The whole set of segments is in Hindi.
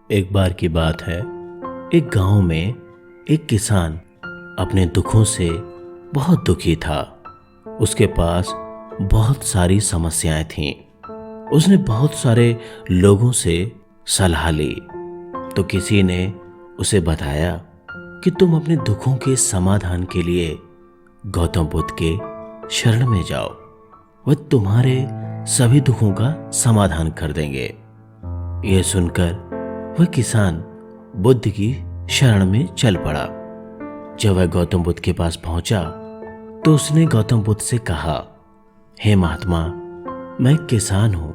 एक बार की बात है। एक गांव में एक किसान अपने दुखों से बहुत दुखी था। उसके पास बहुत सारी समस्याएं थीं। उसने बहुत सारे लोगों से सलाह ली, तो किसी ने उसे बताया कि तुम अपने दुखों के समाधान के लिए गौतम बुद्ध के शरण में जाओ। वह तुम्हारे सभी दुखों का समाधान कर देंगे। यह सुनकर वह किसान बुद्ध की शरण में चल पड़ा। जब वह गौतम बुद्ध के पास पहुंचा तो उसने गौतम बुद्ध से कहा, हे महात्मा, मैं किसान हूं,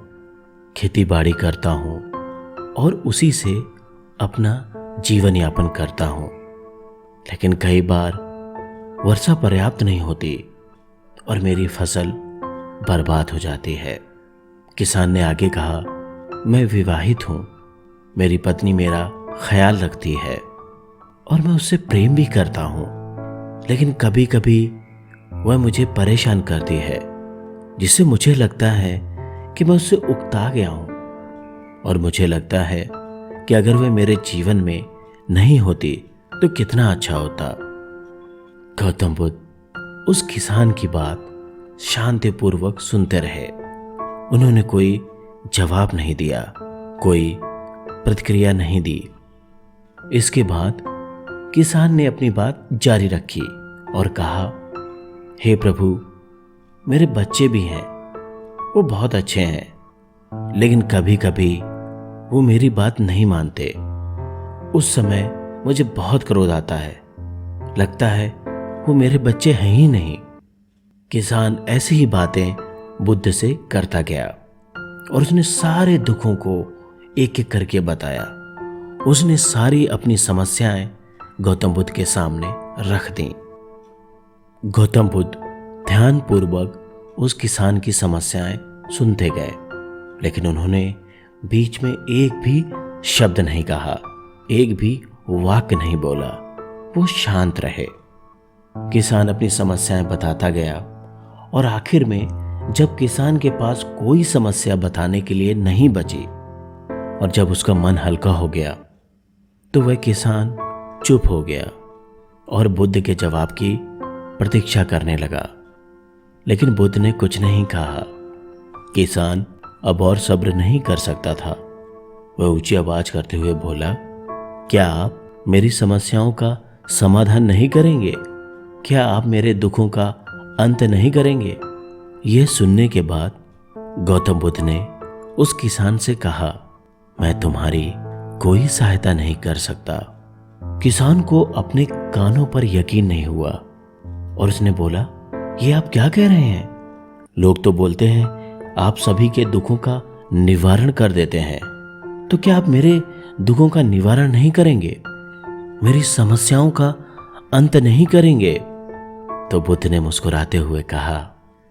खेती बाड़ी करता हूं और उसी से अपना जीवन यापन करता हूं। लेकिन कई बार वर्षा पर्याप्त नहीं होती और मेरी फसल बर्बाद हो जाती है। किसान ने आगे कहा, मैं विवाहित हूं, मेरी पत्नी मेरा ख्याल रखती है और मैं उससे प्रेम भी करता हूं, लेकिन कभी कभी वह मुझे परेशान करती है, जिससे मुझे लगता है कि मैं उससे उकता गया हूं और मुझे लगता है कि अगर वह मेरे जीवन में नहीं होती तो कितना अच्छा होता। गौतम बुद्ध उस किसान की बात शांतिपूर्वक सुनते रहे। उन्होंने कोई जवाब नहीं दिया, कोई प्रतिक्रिया नहीं दी। इसके बाद किसान ने अपनी बात जारी रखी और कहा, हे प्रभु, मेरे बच्चे भी हैं, वो बहुत अच्छे हैं, लेकिन कभी कभी वो मेरी बात नहीं मानते। उस समय मुझे बहुत क्रोध आता है, लगता है वो मेरे बच्चे हैं ही नहीं। किसान ऐसी ही बातें बुद्ध से करता गया और उसने सारे दुखों को एक एक करके बताया। उसने सारी अपनी समस्याएं गौतम बुद्ध के सामने रख दी। गौतम बुद्ध ध्यानपूर्वक उस किसान की समस्याएं सुनते गए, लेकिन उन्होंने बीच में एक भी शब्द नहीं कहा, एक भी वाक्य नहीं बोला। वो शांत रहे। किसान अपनी समस्याएं बताता गया और आखिर में जब किसान के पास कोई समस्या बताने के लिए नहीं बची और जब उसका मन हल्का हो गया तो वह किसान चुप हो गया और बुद्ध के जवाब की प्रतीक्षा करने लगा। लेकिन बुद्ध ने कुछ नहीं कहा। किसान अब और सब्र नहीं कर सकता था। वह ऊंची आवाज करते हुए बोला, क्या आप मेरी समस्याओं का समाधान नहीं करेंगे? क्या आप मेरे दुखों का अंत नहीं करेंगे? यह सुनने के बाद गौतम बुद्ध ने उस किसान से कहा, मैं तुम्हारी कोई सहायता नहीं कर सकता। किसान को अपने कानों पर यकीन नहीं हुआ और उसने बोला, ये आप क्या कह रहे हैं? लोग तो बोलते हैं आप सभी के दुखों का निवारण कर देते हैं, तो क्या आप मेरे दुखों का निवारण नहीं करेंगे? मेरी समस्याओं का अंत नहीं करेंगे? तो बुद्ध ने मुस्कुराते हुए कहा,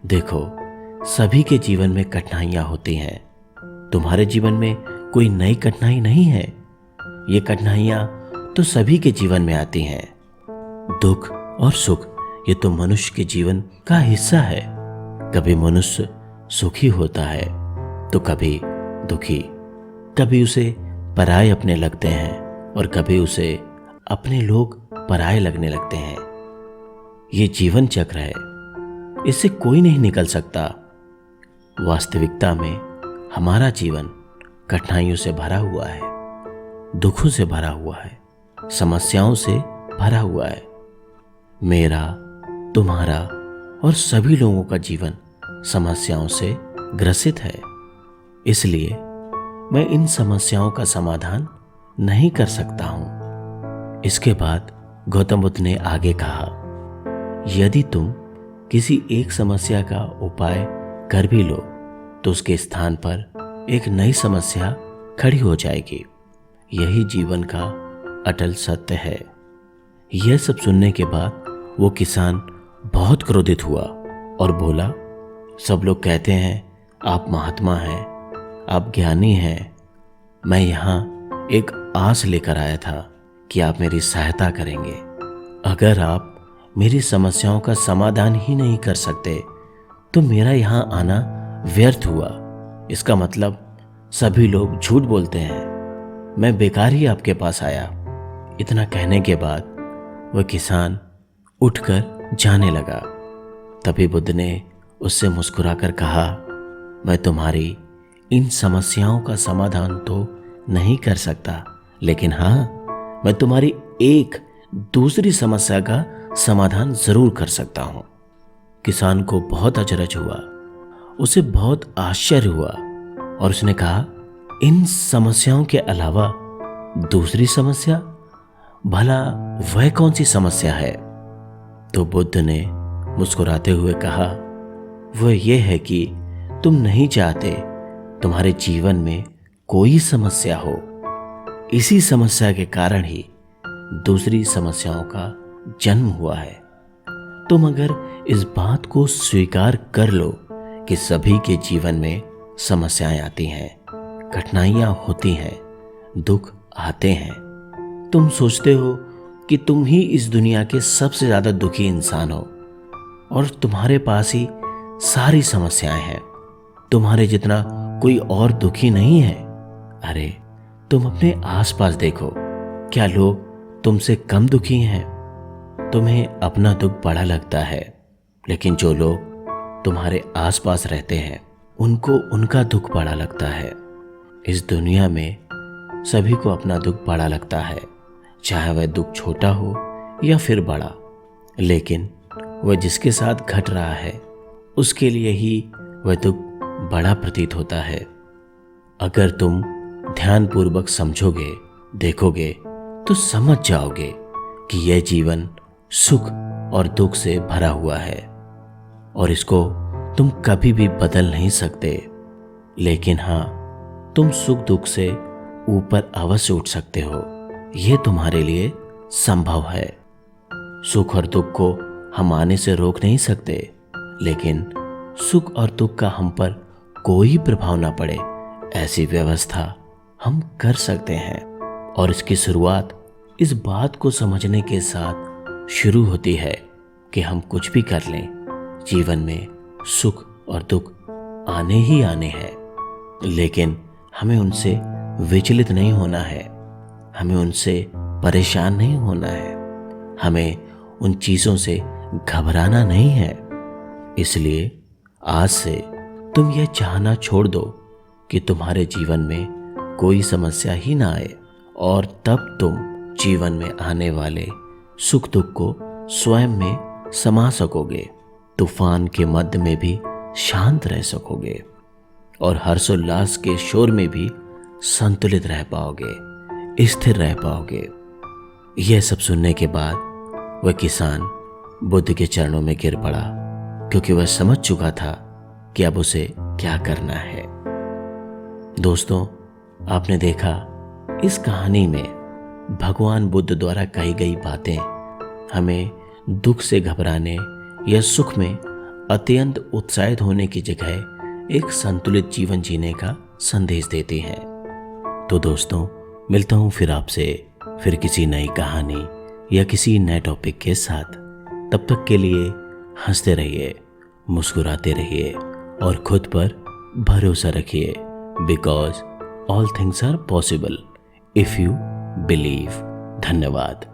देखो, सभी के जीवन में कठिनाइयां होती हैं। तुम्हारे जीवन में कोई नई कठिनाई नहीं है। ये कठिनाइयां तो सभी के जीवन में आती हैं। दुख और सुख ये तो मनुष्य के जीवन का हिस्सा है। कभी मनुष्य सुखी होता है तो कभी दुखी, कभी उसे पराये अपने लगते हैं और कभी उसे अपने लोग पराये लगने लगते हैं। ये जीवन चक्र है, इससे कोई नहीं निकल सकता। वास्तविकता में हमारा जीवन कठिनाइयों से भरा हुआ है, दुखों से भरा हुआ है, समस्याओं से भरा हुआ है। मेरा, तुम्हारा और सभी लोगों का जीवन समस्याओं से ग्रसित है। इसलिए मैं इन समस्याओं का समाधान नहीं कर सकता हूं। इसके बाद गौतम बुद्ध ने आगे कहा, यदि तुम किसी एक समस्या का उपाय कर भी लो तो उसके स्थान पर एक नई समस्या खड़ी हो जाएगी। यही जीवन का अटल सत्य है। यह सब सुनने के बाद वो किसान बहुत क्रोधित हुआ और बोला, सब लोग कहते हैं आप महात्मा हैं, आप ज्ञानी हैं। मैं यहाँ एक आस लेकर आया था कि आप मेरी सहायता करेंगे। अगर आप मेरी समस्याओं का समाधान ही नहीं कर सकते तो मेरा यहाँ आना व्यर्थ हुआ। इसका मतलब सभी लोग झूठ बोलते हैं। मैं बेकार ही आपके पास आया। इतना कहने के बाद वह किसान उठकर जाने लगा। तभी बुद्ध ने उससे मुस्कुराकर कहा, मैं तुम्हारी इन समस्याओं का समाधान तो नहीं कर सकता, लेकिन हाँ, मैं तुम्हारी एक दूसरी समस्या का समाधान जरूर कर सकता हूं। किसान को बहुत अचरज हुआ, उसे बहुत आश्चर्य हुआ और उसने कहा, इन समस्याओं के अलावा दूसरी समस्या? भला वह कौन सी समस्या है? तो बुद्ध ने मुस्कुराते हुए कहा, वह यह है कि तुम नहीं चाहते तुम्हारे जीवन में कोई समस्या हो। इसी समस्या के कारण ही दूसरी समस्याओं का जन्म हुआ है। तुम अगर इस बात को स्वीकार कर लो कि सभी के जीवन में समस्याएं आती हैं, कठिनाइयां होती हैं, दुख आते हैं, तुम सोचते हो कि तुम ही इस दुनिया के सबसे ज्यादा दुखी इंसान हो और तुम्हारे पास ही सारी समस्याएं हैं, तुम्हारे जितना कोई और दुखी नहीं है। अरे तुम अपने आसपास देखो, क्या लोग तुमसे कम दुखी हैं? तुम्हें अपना दुख बड़ा लगता है, लेकिन जो लोग तुम्हारे आसपास रहते हैं उनको उनका दुख बड़ा लगता है। इस दुनिया में सभी को अपना दुख बड़ा लगता है, चाहे वह दुख छोटा हो या फिर बड़ा, लेकिन वह जिसके साथ घट रहा है उसके लिए ही वह दुख बड़ा प्रतीत होता है। अगर तुम ध्यानपूर्वक समझोगे, देखोगे, तो समझ जाओगे कि यह जीवन सुख और दुख से भरा हुआ है और इसको तुम कभी भी बदल नहीं सकते। लेकिन हाँ, तुम सुख दुख से ऊपर अवश्य उठ सकते हो, यह तुम्हारे लिए संभव है। सुख और दुख को हम आने से रोक नहीं सकते, लेकिन सुख और दुख का हम पर कोई प्रभाव ना पड़े ऐसी व्यवस्था हम कर सकते हैं। और इसकी शुरुआत इस बात को समझने के साथ शुरू होती है कि हम कुछ भी कर लें, जीवन में सुख और दुख आने ही आने हैं, लेकिन हमें उनसे विचलित नहीं होना है, हमें उनसे परेशान नहीं होना है, हमें उन चीजों से घबराना नहीं है। इसलिए आज से तुम यह चाहना छोड़ दो कि तुम्हारे जीवन में कोई समस्या ही ना आए, और तब तुम जीवन में आने वाले सुख दुख को स्वयं में समा सकोगे, तूफान के मध्य में भी शांत रह सकोगे और हर्षोल्लास के शोर में भी संतुलित रह पाओगे, स्थिर रह पाओगे। यह सब सुनने के बाद वह किसान बुद्ध के चरणों में गिर पड़ा, क्योंकि वह समझ चुका था कि अब उसे क्या करना है। दोस्तों, आपने देखा इस कहानी में भगवान बुद्ध द्वारा कही गई बातें हमें दुख से घबराने या सुख में अत्यंत उत्साहित होने की जगह एक संतुलित जीवन जीने का संदेश देती हैं। तो दोस्तों, मिलता हूं फिर आपसे फिर किसी नई कहानी या किसी नए टॉपिक के साथ। तब तक के लिए हंसते रहिए, मुस्कुराते रहिए और खुद पर भरोसा रखिए, because all things are possible if you believe. धन्यवाद।